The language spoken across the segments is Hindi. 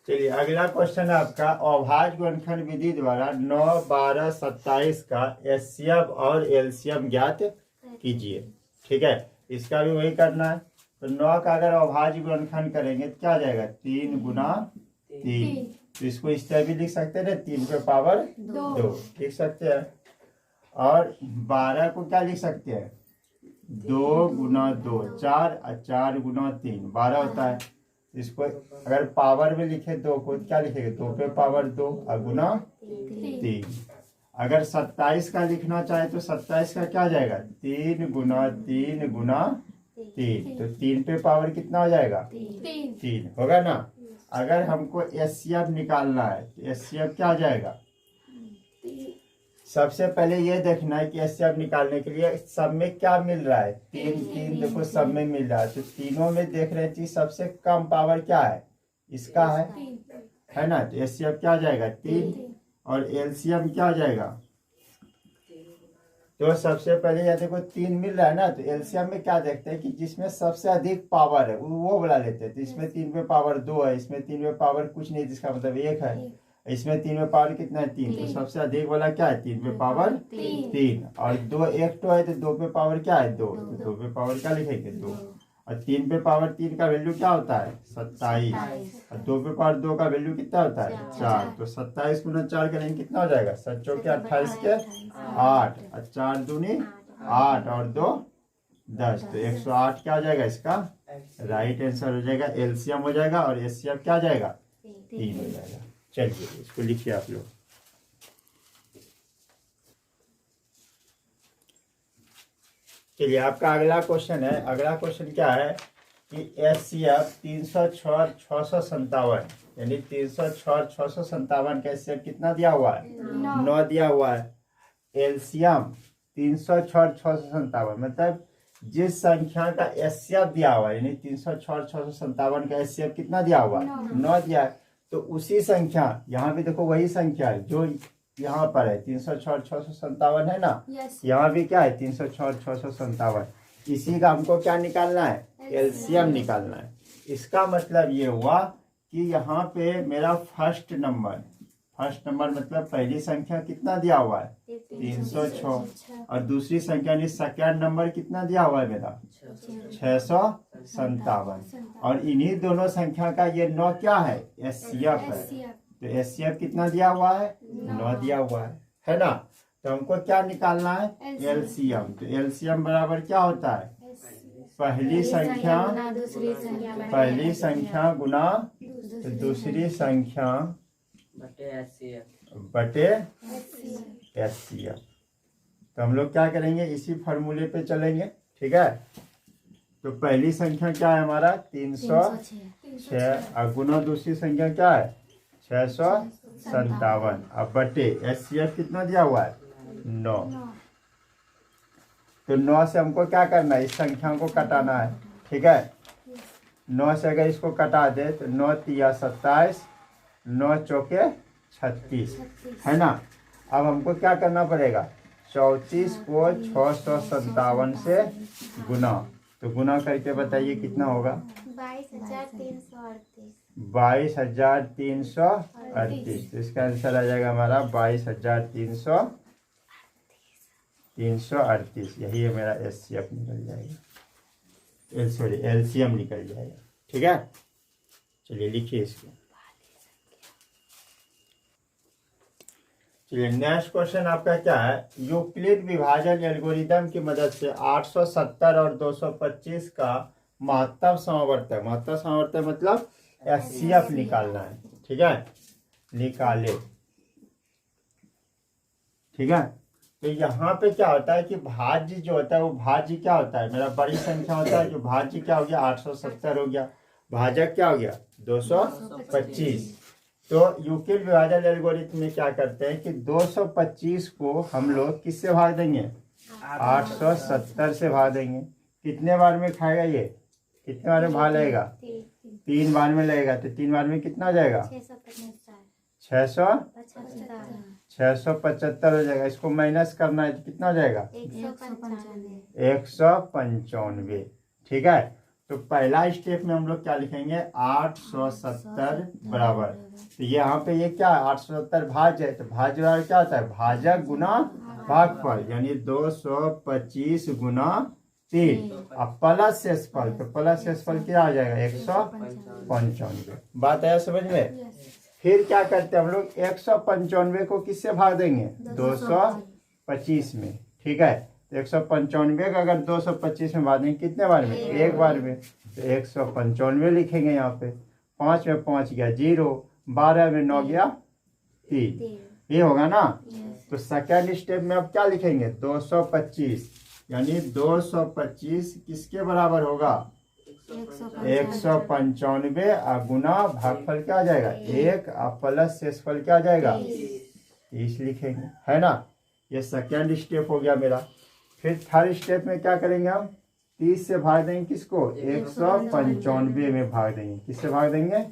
चलिए अगला क्वेश्चन है आपका अभाज्य गुणनखंड विधि द्वारा 9, 12, 27 का एचसीएफ और एलसीएम ज्ञात कीजिए। ठीक है, इसका भी वही करना है। तो 9 का अगर अभाज्य गुणनखंड करेंगे तो क्या आ जाएगा 3 गुना 3। तो इसको इस तरह भी लिख सकते हैं ना, 3 पे पावर 2 लिख सकते हैं। और 12 को क्या लिख सकते हैं 2 गुना 2 4 और 4 गुना 3 12 होता है। इसको अगर पावर में लिखे 2 को क्या लिखेंगे 2 पे पावर 2 और गुना 3। अगर 27 का लिखना चाहे तो 27 का क्या आ जाएगा 3 गुना 3 गुना 3। तो 3 पे पावर कितना हो जाएगा 3 होगा ना। अगर हमको एचसीएफ निकालना है तो एचसीएफ क्या आ जाएगा, सबसे पहले ये देखना है कि एचसीएफ निकालने के लिए सब में क्या मिल रहा है 3 देखो सब में मिल रहा है। तो तीनों में देख रहे थी सबसे कम पावर क्या है इसका है ना। तो एचसीएफ क्या आ जाएगा 3 और एलसीएम क्या आ जाएगा। तो सबसे पहले ये देखो 3 मिल रहा है ना, तो एलसीएम में क्या देखते हैं कि जिसमें सबसे अधिक पावर है वो वाला लेते हैं। तो इसमें 3 पे पावर 2 है, इसमें 3 पे पावर कुछ नहीं, जिसका मतलब 1 है। इसमें 3 पे पावर कितना है 3। तो सबसे अधिक वाला क्या है 3 पे पावर 3 और 2 1 तो है तो 2 पे पावर क्या है 2। तो 2 पे पावर क्या लिखेंगे 2 और 3 पे पावर 3 का वैल्यू क्या होता है 27 और 2 पे पावर 2 का वैल्यू कितना होता है 4। तो 27 गुना 4 करेंगे कितना हो जाएगा 7 चौके 28 के 8 और 4 दूनी 8 और 2 10। तो 108 क्या हो जाएगा इसका राइट आंसर हो जाएगा। एलसीएम हो जाएगा और एचसीएफ क्या हो जाएगा 3 हो जाएगा। चलिए इसको लिखिए आप लोग। चलिए आपका अगला क्वेश्चन है। अगला क्वेश्चन क्या है कि एचसीएफ 306 657 यानी 306 657 का एचसीएफ कितना दिया हुआ है 9 दिया हुआ है। एलसीएम 306 657 मतलब जिस संख्या का एचसीएफ दिया हुआ है यानी 306 657 का एचसीएफ कितना दिया हुआ है 9 दिया है। तो उसी संख्या यहाँ भी देखो वही संख्या है जो यहाँ पर है 306 657 है ना। यहाँ भी क्या है 306 657। इसी का हमको क्या निकालना है एलसीएम निकालना है। इसका मतलब ये हुआ कि यहाँ पे मेरा फर्स्ट नंबर मतलब पहली संख्या कितना दिया हुआ है 306 और दूसरी संख्या यानी सेकेंड नंबर कितना दिया हुआ है मेरा 657। और इन्हीं दोनों संख्या का ये 9 क्या है एचसीएफ है। तो एचसीएफ कितना दिया हुआ है 9 दिया हुआ है ना। तो हमको क्या निकालना है एलसीएम। तो एलसीएम बराबर क्या होता है पहली संख्या गुना दूसरी संख्या बटे एचसीएफ। तो हम लोग क्या करेंगे इसी फॉर्मूले पे चलेंगे। ठीक है, तो पहली संख्या क्या है हमारा 306 और गुना दूसरी संख्या क्या है 657। अब बटे एचसीएफ कितना दिया हुआ है 9। तो 9 से हमको क्या करना है इस संख्या को कटाना है। ठीक है, 9 से अगर इसको कटा दे तो 9 तिया 27 9 चौके 36 है ना। अब हमको क्या करना पड़ेगा 34 को 657 से गुना। तो गुना करके बताइए कितना होगा 22,338। तो इसका आंसर आ जाएगा हमारा 22,338। यही है मेरा एचसीएफ निकल जाएगा सॉरी एलसीएम निकल जाएगा। ठीक है, चलिए लिखिए इसको। चलिए नेक्स्ट क्वेश्चन आपका क्या है यूक्लिड विभाजन एल्गोरिदम की मदद से 870 और 225 का महत्तम समावर्तक मतलब एचसीएफ निकालना है। ठीक है, निकाले। ठीक है, तो यहाँ पे क्या होता है कि भाज्य जो होता है वो भाज्य क्या होता है मेरा बड़ी संख्या होता है। जो भाज्य क्या हो गया 870 हो गया, भाजक क्या हो गया 225। तो यूक्लिड विभाजन एल्गोरिथम में क्या करते हैं कि 225 को हम लोग किससे भाग देंगे 870 से भाग देंगे। कितने बार में खाएगा ये कितने बार में भाग लगेगा 3 बार में लगेगा। तो 3 बार में कितना हो जाएगा 675 हो जाएगा। इसको माइनस करना है तो कितना हो जाएगा 195। ठीक है, तो पहला स्टेप में हम लोग क्या लिखेंगे 870 बराबर। तो यहाँ पे ये क्या है 870 भाज्य है, तो भाज्य बराबर क्या होता है भाजक गुना भागफल, यानी 225 गुना 3 अब प्लस शेषफल, तो प्लस शेषफल क्या आ जाएगा 195। बात आया समझ में। फिर क्या करते हैं हम लोग 195 को किससे भाग देंगे 225 में, ठीक है। तो 195 का अगर 225 में भाग देंगे कितने बार में एक बार में, तो 195 लिखेंगे यहाँ पे। 5 में 5 गया 0, 12 में 9 गया 3, ये होगा ना। तो सेकेंड स्टेप में अब क्या लिखेंगे 225, यानी 225 किसके बराबर होगा 195 और गुना भागफल क्या आ जाएगा 1 और प्लस शेषफल क्या आ जाएगा 30 लिखेंगे, है ना। ये सेकेंड स्टेप हो गया मेरा। फिर थर्ड स्टेप में क्या करेंगे हम 30 से भाग देंगे किसको 195 में भाग देंगे, किससे भाग देंगे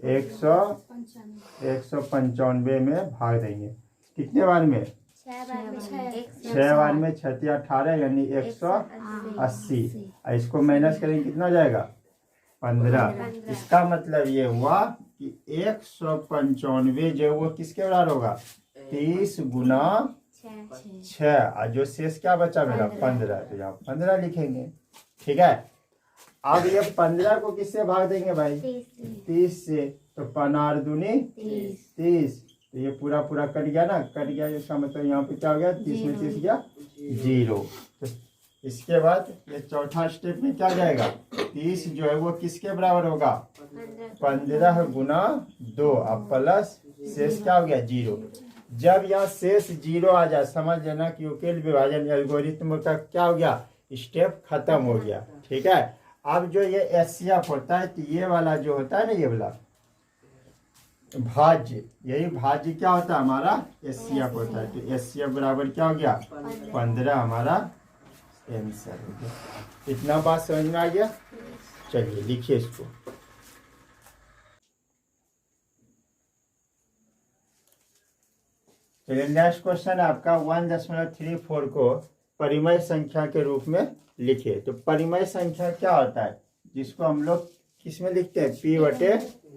195 में भाग देंगे। कितने बार में 6 बार में 6 18 यानी 180। इसको माइनस करेंगे कितना हो जाएगा 15। इसका मतलब ये हुआ कि 195 जो वो किसके बराबर होगा 30 गुना 6 और जो शेष क्या बचा मेरा 15, तो यहाँ 15 लिखेंगे, ठीक है। अब ये 15 को किससे भाग देंगे भाई 30 से, तो 15 दूनी 30, तो ये पूरा पूरा कट गया ना, कट गया इसका मतलब यहाँ पे क्या हो गया 30 में 30 गया 0। तो इसके बाद ये चौथा स्टेप में क्या जाएगा 30 जो है वो किसके बराबर होगा 15 गुना 2 अब प्लस शेष क्या हो गया 0। जब यहाँ शेष 0 आ जाए समझ लेना कि यूक्लिड विभाजन एल्गोरिथ्म का क्या हो गया स्टेप खत्म हो गया, ठीक है। अब जो ये एचसीएफ होता है तो ये वाला जो होता है ना ये वाला भाज्य, यही भाज्य क्या होता है हमारा एचसीएफ होता है। तो एचसीएफ बराबर क्या हो गया 15 हमारा आंसर हो गया। इतना बात समझ में आ गया। चलिए लिखिए इसको। चलिए नेक्स्ट क्वेश्चन आपका 1.34 को परिमेय संख्या के रूप में लिखिए। तो परिमेय संख्या क्या होता है जिसको हम लोग किस में लिखते हैं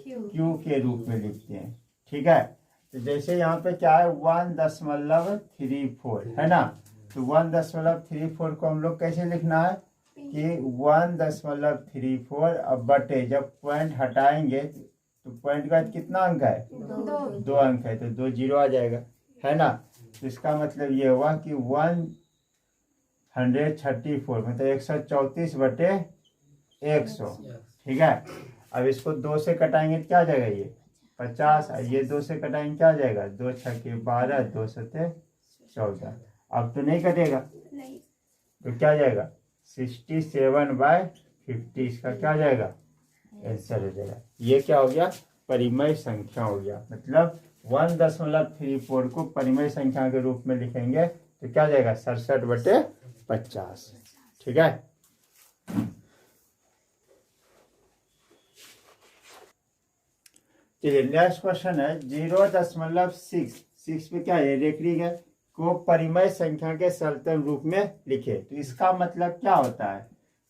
P/Q के रूप में लिखते हैं, ठीक है। तो जैसे यहाँ पे क्या है 1.34 है ना, तो 1.34 को हम लोग कैसे लिखना है कि 1.34 अब बटे जब पॉइंट हटाएंगे तो पॉइंट का कितना अंक है 2 अंक है, तो 2 0 आ जाएगा, है ना। तो इसका मतलब ये हुआ कि 134 मतलब 134 बटे 100, ठीक है। अब इसको 2 से कटाएंगे तो क्या आ जाएगा ये 50, ये 2 से कटाएंगे क्या आ जाएगा 2 छक्के 12 2 सत्ते 14। अब तो नहीं कटेगा तो क्या आ जाएगा 67/50 इसका क्या आ जाएगा आंसर हो जाएगा। ये क्या हो गया परिमेय संख्या हो गया। मतलब 1.34 को परिमेय संख्या के रूप में लिखेंगे तो क्या जाएगा 67/50, ठीक है। चलिए नेक्स्ट क्वेश्चन है 0.6 पे क्या है रेकरिंग है को परिमेय संख्या के सरलतम रूप में लिखे। तो इसका मतलब क्या होता है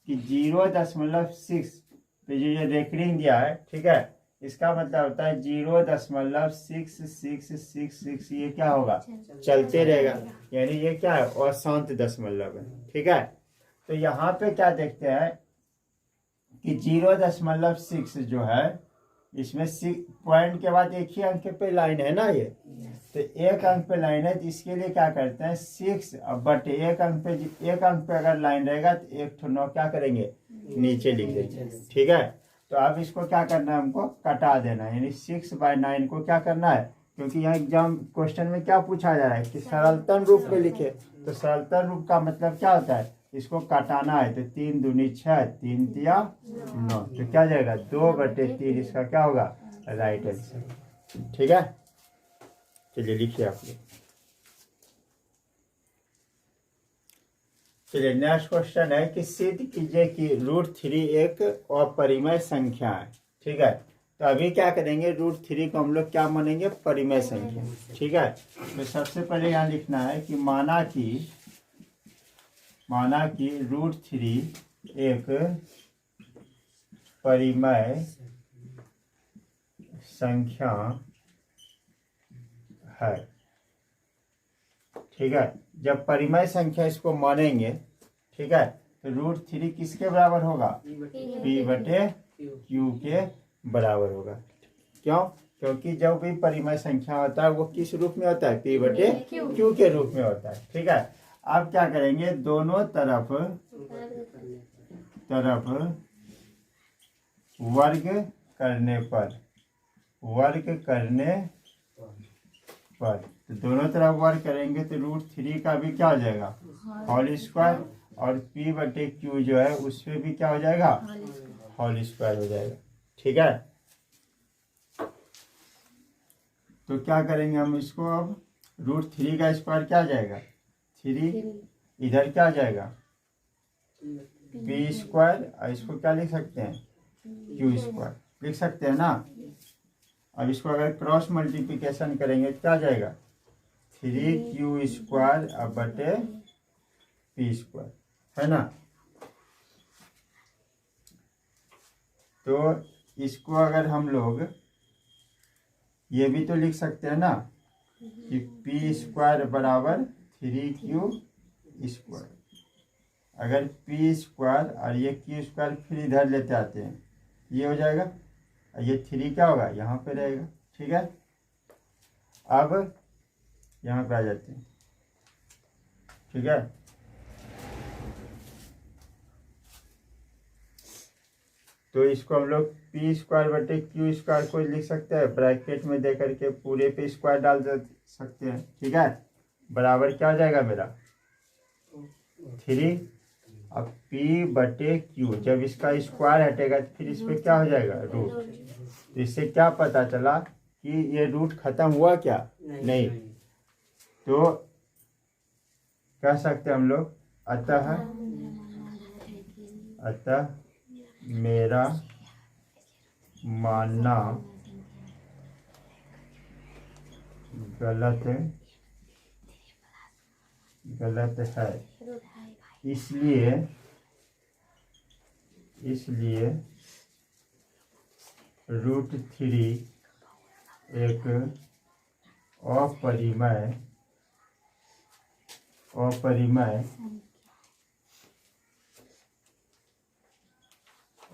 कि 0.6 पे जो ये रेकरिंग दिया है, ठीक है, इसका मतलब होता है 0.6666 ये क्या होगा चलते रहेगा, यानी ये क्या है अशांत दशमलव है, ठीक है। तो यहाँ पे क्या देखते हैं कि 0.6 जो है इसमें पॉइंट के बाद एक ही अंक पे लाइन है ना ये, तो एक अंक पे लाइन है तो इसके लिए क्या करते हैं 6 बट एक अंक पे अगर लाइन रहेगा तो 1 तो 9 क्या करेंगे नीचे लिख देंगे, ठीक है। तो अब इसको क्या करना है हमको कटा देना है, यानी 6/9 को क्या करना है, क्योंकि यहाँ एग्जाम क्वेश्चन में क्या पूछा जा रहा है कि सरलतम रूप में लिखे। तो सरलतम रूप का मतलब क्या होता है इसको काटाना है, तो 3 दूनी 6 3 तिया 9, तो क्या जाएगा 2/3 इसका क्या होगा राइट आंसर, ठीक है। चलिए लिखिए आप लोग। चलिए नेक्स्ट क्वेश्चन है कि सिद्ध कीजिए कि √3 एक अपरिमेय संख्या है, ठीक है। तो अभी क्या करेंगे √3 को हम लोग क्या मानेंगे परिमेय संख्या, ठीक है। तो सबसे पहले यहाँ लिखना है कि माना कि √3 एक परिमेय संख्या है। ठीक है, जब परिमेय संख्या इसको मानेंगे, ठीक है, तो √3 किसके बराबर होगा? P/Q के बराबर होगा। क्यों? क्योंकि जब भी परिमेय संख्या होता है वो किस रूप में होता है? P/Q के रूप में होता है। ठीक है, अब क्या करेंगे, दोनों तरफ वर्ग करने पर तो दोनों तरफ वर्ग करेंगे तो √3 का भी क्या हो जाएगा? होल स्क्वायर, और P/Q जो है उस पर भी क्या हो जाएगा? होल स्क्वायर हो जाएगा। ठीक है, तो क्या करेंगे हम इसको, अब √3 का स्क्वायर क्या आ जाएगा? 3, इधर क्या आ जाएगा? P², और इसको क्या लिख सकते हैं? Q² लिख सकते हैं ना। अब इसको अगर क्रॉस मल्टीप्लिकेशन करेंगे क्या आ जाएगा? 3Q² P², है ना। तो इसको अगर हम लोग ये भी तो लिख सकते हैं ना कि P² बराबर 3Q²। अगर P² और ये Q² फिर इधर लेते आते हैं, ये हो जाएगा, और ये 3 क्या होगा? यहाँ पे रहेगा। ठीक है, अब यहाँ पे आ जाते हैं। ठीक है, तो इसको हम लोग P²/Q² को लिख सकते हैं, ब्रैकेट में दे करके पूरे पे स्क्वायर डाल सकते हैं। ठीक है, बराबर क्या हो जाएगा मेरा? 3। अब P/Q, जब इसका स्क्वायर हटेगा तो फिर इस पे क्या हो जाएगा? रूट। तो इससे क्या पता चला कि ये रूट खत्म हुआ क्या? नहीं। तो कह सकते हम लोग, अतः मेरा मानना गलत है, इसलिए √3 एक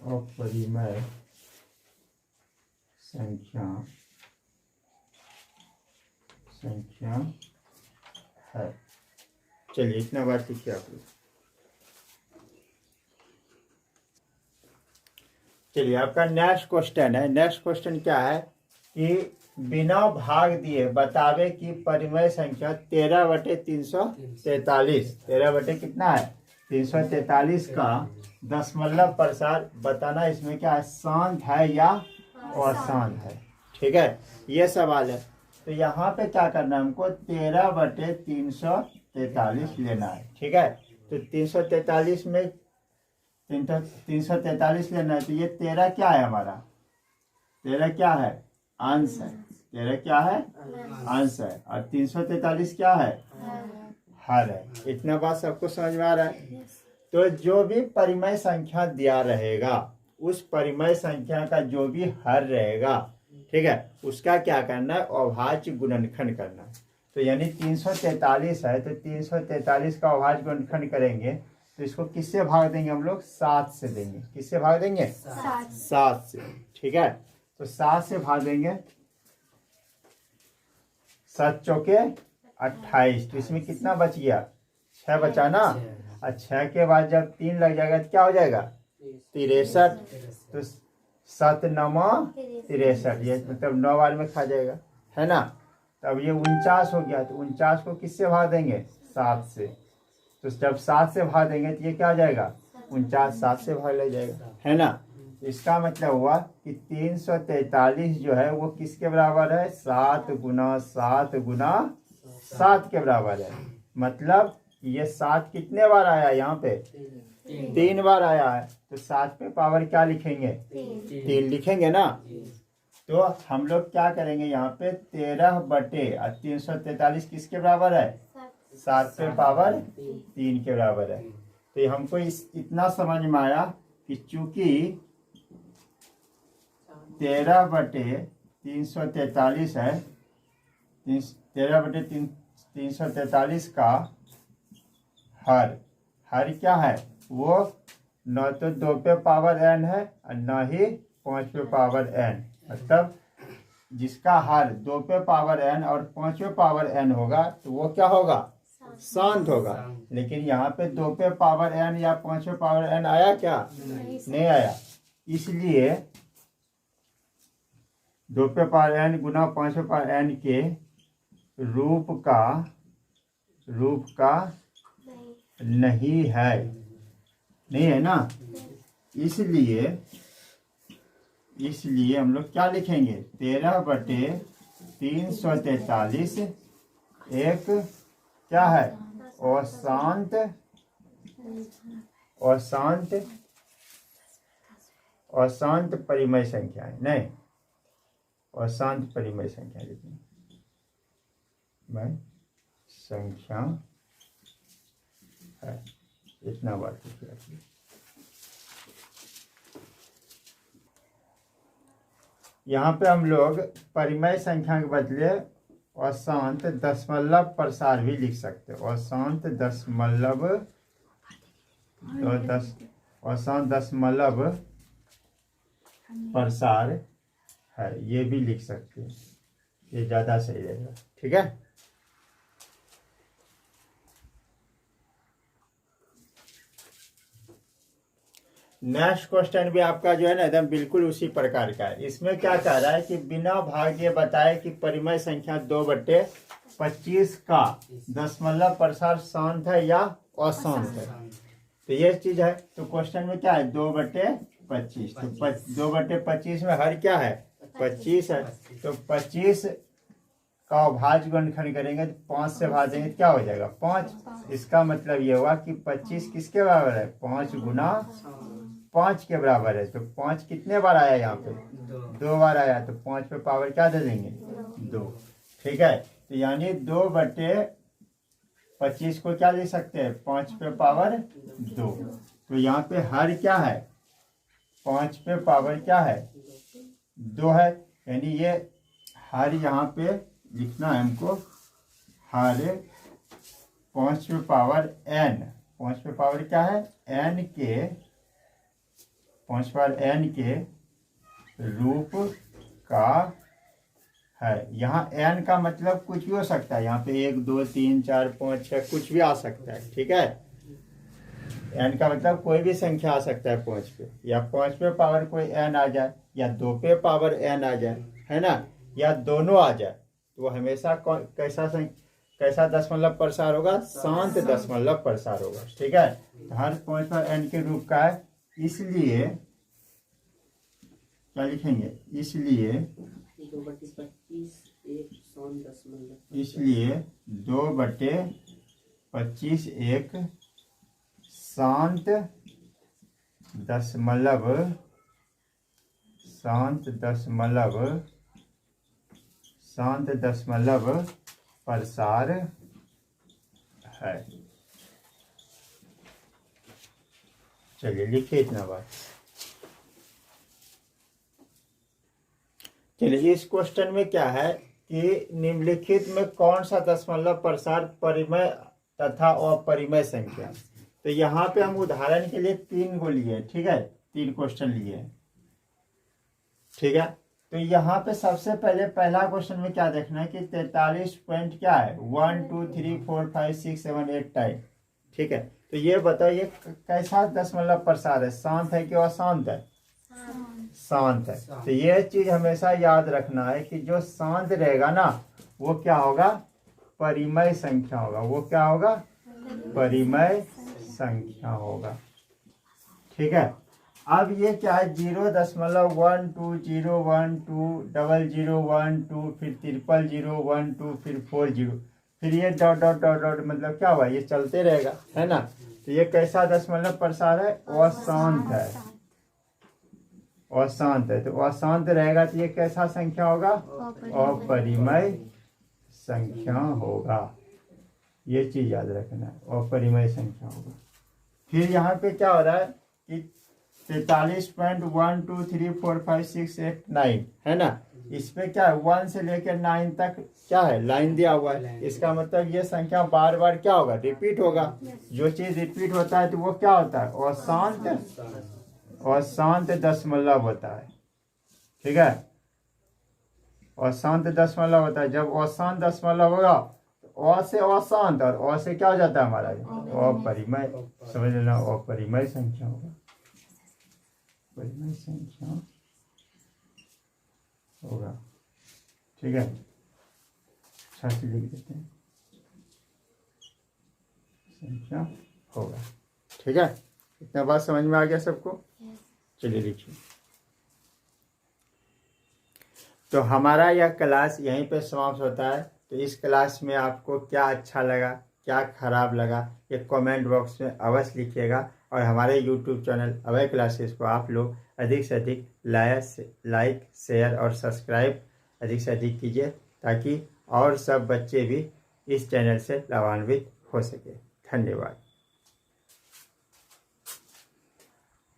अपरिमेय संख्या है। चलिए इतना बात लिखिए आप लोग। चलिए आपका नेक्स्ट क्वेश्चन है। नेक्स्ट क्वेश्चन क्या है कि बिना भाग दिए बतावे कि परिमेय संख्या 13/343, 13 कितना है? 343 का दशमलव प्रसार बताना। इसमें क्या है, शांत है या अशांत है? ठीक है, ये सवाल है। तो यहाँ पे क्या करना है हमको, 13/343 लेना है। ठीक है, तो 343 में 343 लेना है, तो ये 13 क्या है हमारा? 13 क्या है? अंश है। 13 क्या है? अंश है। और 343 क्या है? हर है। इतना बात सबको समझ में आ रहा है? तो जो भी परिमेय संख्या दिया रहेगा, उस परिमेय संख्या का जो भी हर रहेगा, ठीक है, उसका क्या करना है? अभाज्य गुणनखंड करना है। तो यानी 343 है, तो 343 का अभाज्य गुणनखंड करेंगे तो इसको किससे भाग देंगे हम लोग? 7 से देंगे। किससे भाग देंगे? 7 से। ठीक है, तो 7 से भाग देंगे, 7 चौके 28। तो इसमें कितना बच गया? 6 बचा ना। और 6 के बाद जब 3 लग जाएगा तो क्या हो जाएगा? 63। तो 7 9 63, ये मतलब 9 बार में खा जाएगा, है ना। तब ये 49 हो गया, तो 49 को किससे भाग देंगे? 7 से। तो जब 7 से भाग देंगे तो ये क्या हो जाएगा? 49 7 से भाग ले जाएगा, है ना। इसका मतलब हुआ कि 343 जो है वो किसके बराबर है? 7 × 7 × 7 के बराबर है। मतलब ये 7 कितने बार आया यहाँ पे? 3 बार आया है। तो 7 पे पावर क्या लिखेंगे? 3 लिखेंगे ना। तो हम लोग क्या करेंगे यहाँ पे, 13/343 किसके बराबर है? 7 पे पावर 3 के बराबर है। तो हमको इतना समझ में आया कि चूंकि 13/343 है। 13/343 का हर क्या है, वो न तो 2 पे पावर n है और न ही 5 पे पावर n। मतलब जिसका हर 2 पे पावर n और 5 पे पावर n होगा तो वो क्या होगा, शांत होगा। लेकिन यहाँ पे 2 पे पावर n या 5 पे पावर n आया क्या, नहीं आया। इसलिए 2 पे पावर n गुना 5 पे पावर n के रूप का नहीं है ना। इसलिए हम लोग क्या लिखेंगे, 13/343 एक क्या है, अशांत परिमेय संख्या है। नहीं, अशांत परिमेय संख्या लिखेंगे भाई, संख्या है। इतना बात लिखिए। यहाँ पे हम लोग परिमेय संख्या के बदले अशांत दशमलव प्रसार भी लिख सकते हैं। अशांत दशमलव प्रसार है, ये भी लिख सकते हैं। ये ज़्यादा सही रहेगा। ठीक है। नेक्स्ट क्वेश्चन भी आपका जो है ना एकदम बिल्कुल उसी प्रकार का है। इसमें क्या कह रहा है कि बिना भाग्य बताए कि परिमेय संख्या 2/25 का दशमलव प्रसार शांत है या अशांत है। तो ये चीज है। तो क्वेश्चन में क्या है, 2/25। तो 2/25 में हर क्या है, 25 है। तो 25 का अभाज्य गुणनखंड करेंगे तो 5 से भाजेंगे क्या हो जाएगा, 5। इसका मतलब ये हुआ कि 25 किसके बराबर है, 5 गुना 5 के बराबर है। तो 5 कितने बार आया यहाँ पे, 2 बार आया। तो 5 पे पावर क्या दे देंगे, 2। ठीक है। तो यानी 2/25 को क्या ले सकते हैं, 5 पे पावर 2। तो यहाँ पे हर क्या है, 5 पे पावर क्या है, 2 है। यानी ये हर यहाँ पे लिखना है हमको, हर 5 पे पावर n, 5 पे पावर क्या है, n के 5 पावर n के रूप का है। यहाँ n का मतलब कुछ भी हो सकता है। यहाँ पे 1 2 3 4 5 6 कुछ भी आ सकता है। ठीक है। n का मतलब कोई भी संख्या आ सकता है 5 पे, या 5 पे पावर कोई n आ जाए, या 2 पे पावर n आ जाए, है ना, या दोनों आ जाए। तो वो हमेशा कैसा दशमलव प्रसार होगा, शांत दशमलव प्रसार होगा। ठीक है। हर 5 पर n के रूप का है। इसलिए क्या लिखेंगे, इसलिए 2/25 एक शांत दशमलव प्रसार है। चलिए लिखिए इतना बात। चलिए इस क्वेश्चन में क्या है कि निम्नलिखित में कौन सा दशमलव प्रसार परिमेय तथा अपरिमेय संख्या। तो यहाँ पे हम उदाहरण के लिए 3 को लिए। ठीक है, 3 क्वेश्चन लिए। ठीक है। तो यहाँ पे सबसे पहले पहला क्वेश्चन में क्या देखना है कि 43 पॉइंट क्या है, 1 2 3 4 5 6 7 8 टाइम। ठीक है। तो ये बताओ ये कैसा दशमलव प्रसार है, शांत है कि अशांत है, शांत है। तो ये चीज हमेशा याद रखना है कि जो शांत रहेगा ना वो क्या होगा, परिमेय संख्या होगा। वो क्या होगा, परिमेय संख्या होगा। ठीक है। अब ये क्या है, 0.120120012 फिर 00012 फिर 40, फिर ये डॉट डॉट डॉट डॉट मतलब क्या हुआ, ये चलते रहेगा, है ना। तो ये कैसा दशमलव प्रसार है, अशांत है, अशांत है। तो अशांत रहेगा तो ये कैसा संख्या होगा, अपरिमेय संख्या होगा। ये चीज याद रखना है, अपरिमेय संख्या होगा। फिर यहाँ पे क्या हो रहा है कि 43.1234567 है ना। इसमें क्या है 1 से लेकर 9 तक क्या है लाइन दिया हुआ है। इसका मतलब ये संख्या बार बार क्या होगा रिपीट होगा। जो चीज रिपीट होता है तो वो क्या होता है अशांत दशमलव होता है। ठीक है, अशांत दशमलव होता है। जब अशांत दशमलव होगा तो अ से अशांत और अ से क्या हो जाता है हमारा अपरिमेय। समझ लेना अपरिमेय संख्या होगा, परिमेय संख्या होगा। ठीक है, अच्छा से लिख देते हैं संख्या होगा। ठीक है, इतना बात समझ में आ गया सबको। चलिए लिखिए। तो हमारा यह क्लास यहीं पे समाप्त होता है। तो इस क्लास में आपको क्या अच्छा लगा, क्या खराब लगा, ये कमेंट बॉक्स में अवश्य लिखिएगा। और हमारे YouTube चैनल अभय क्लासेस को आप लोग अधिक से अधिक लाइक शेयर और सब्सक्राइब अधिक से अधिक कीजिए, ताकि और सब बच्चे भी इस चैनल से लाभान्वित हो सके। धन्यवाद।